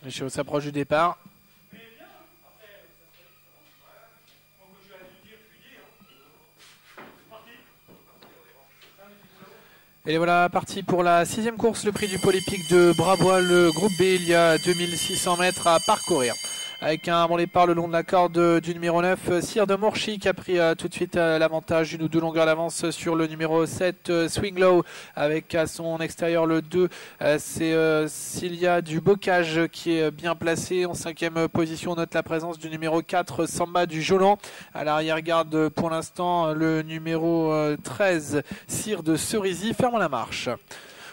Michaud s'approche du départ. Et voilà parti pour la 6e course, le prix du Polypique de Brabois, le groupe B. Il y a 2600 mètres à parcourir. Avec un bon départ le long de la corde du numéro 9, Sire de Morchy, qui a pris tout de suite l'avantage d'une ou deux longueurs d'avance sur le numéro 7, Swing Low, avec à son extérieur le 2, c'est Cilia du Bocage qui est bien placé. En 5e position, on note la présence du numéro 4, Samba du Jolan. À l'arrière-garde pour l'instant le numéro 13, Sire de Cerisy, ferme la marche.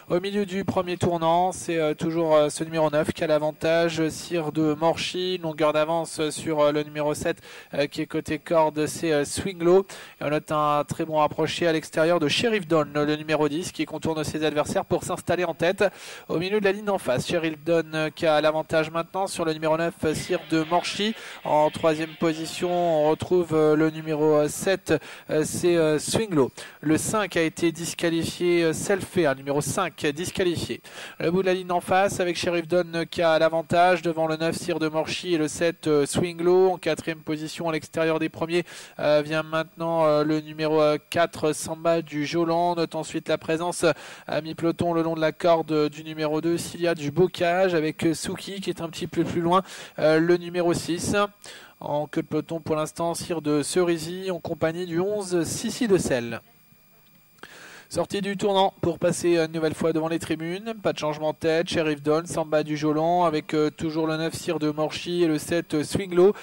Au milieu du premier tournant, c'est toujours ce numéro 9 qui a l'avantage, Sire de Morchy, longueur d'avance sur le numéro 7 qui est côté corde, c'est Swing Low. Et on note un très bon rapproché à l'extérieur de Sheriff Dawn, le numéro 10 qui contourne ses adversaires pour s'installer en tête. Au milieu de la ligne en face, Sheriff Dawn qui a l'avantage maintenant sur le numéro 9, Sire de Morchy. En 3e position, on retrouve le numéro 7, c'est Swing Low. Le 5 a été disqualifié, Selfie, numéro 5. Disqualifié. Le bout de la ligne en face avec Sheriff Dawn qui a l'avantage devant le 9 Sire de Morchy et le 7 Swing Low. En 4e position à l'extérieur des premiers vient maintenant le numéro 4 Samba du Jolan. Note ensuite la présence à mi-peloton le long de la corde du numéro 2 Cilia du Bocage avec Suki qui est un petit peu plus loin, le numéro 6. En queue de peloton pour l'instant, Sire de Cerisy en compagnie du 11 Sissi de Selle. Sortie du tournant pour passer une nouvelle fois devant les tribunes. Pas de changement de tête. Sheriff Dawn, Samba du Jolan avec toujours le 9 Sire de Morchy et le 7 Swing Low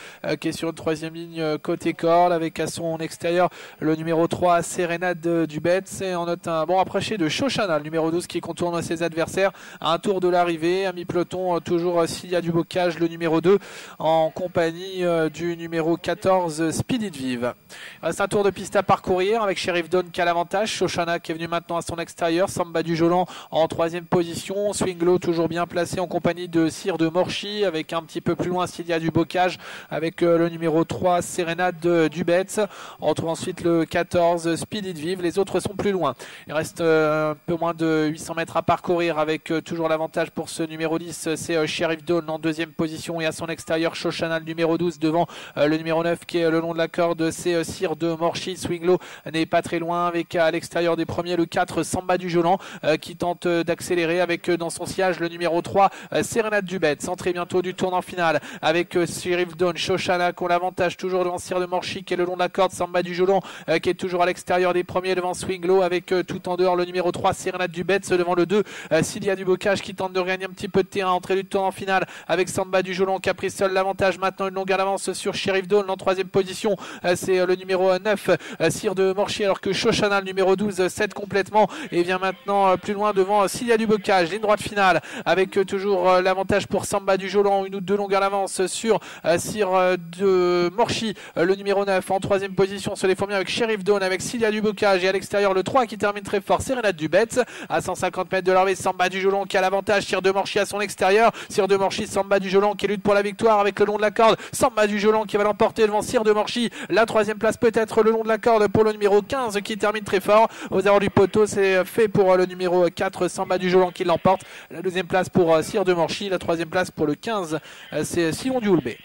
qui est sur une 3e ligne côté corde avec à son extérieur le numéro 3 Sérénade du Betz. Et on note un bon approché de Shoshana, le numéro 12 qui contourne ses adversaires à un tour de l'arrivée. À mi-peloton, toujours Cilia du Bocage, le numéro 2 en compagnie du numéro 14 Speedy de Vive. Il reste un tour de piste à parcourir avec Sheriff Dawn qui a l'avantage. Shoshana qui est venu maintenant à son extérieur, Samba du Jolan en 3e position, Swing Low toujours bien placé en compagnie de Sire de Morchy avec un petit peu plus loin Cilia du Bocage avec le numéro 3 Sérénade du Betz. On retrouve ensuite le 14 Speedy de Vive, les autres sont plus loin. Il reste un peu moins de 800 mètres à parcourir avec toujours l'avantage pour ce numéro 10, c'est Sheriff Dawn en 2e position et à son extérieur Shoshana le numéro 12 devant le numéro 9 qui est le long de la corde, c'est Sire de Morchy. Swing Low n'est pas très loin avec à l'extérieur des premiers le 4 Samba du Jolan qui tente d'accélérer avec dans son sillage le numéro 3 Sérénade du Betz. Centré bientôt du tournant final avec Sheriff Dawn, Shoshana qui ont l'avantage toujours devant Sire de Morchy qui est le long de la corde, Samba du Jolan qui est toujours à l'extérieur des premiers devant Swing Low avec tout en dehors le numéro 3 Sérénade du Betz devant le 2 Cilia du Bocage qui tente de gagner un petit peu de terrain. Entrée du tournant final avec Samba du Jolan qui a pris seul l'avantage, maintenant une longueur d'avance sur Sheriff Dawn en 3e position, c'est le numéro 9 Sire de Morchy alors que Shoshana le numéro 12 7 complètement et vient maintenant plus loin devant Cilia du Bocage. Ligne droite finale avec toujours l'avantage pour Samba du Jolan, une ou deux longueurs d'avance sur Sire de Morchy, le numéro 9 en 3e position sur les fourmis avec Sheriff Dawn avec Cilia du Bocage et à l'extérieur le 3 qui termine très fort, Sérénade du Betz. À 150 mètres de l'arrivée, Samba du Jolan qui a l'avantage, Sire de Morchy à son extérieur, Sire de Morchy, Samba du Jolan qui lutte pour la victoire avec le long de la corde, Samba du Jolan qui va l'emporter devant Sire de Morchy. La 3e place peut-être le long de la corde pour le numéro 15 qui termine très fort. Aux abords du poteau, c'est fait pour le numéro 4 Samba du Jolan qui l'emporte. La 2e place pour Sire de Morchy, la 3e place pour le 15 c'est Simon du Houlbé.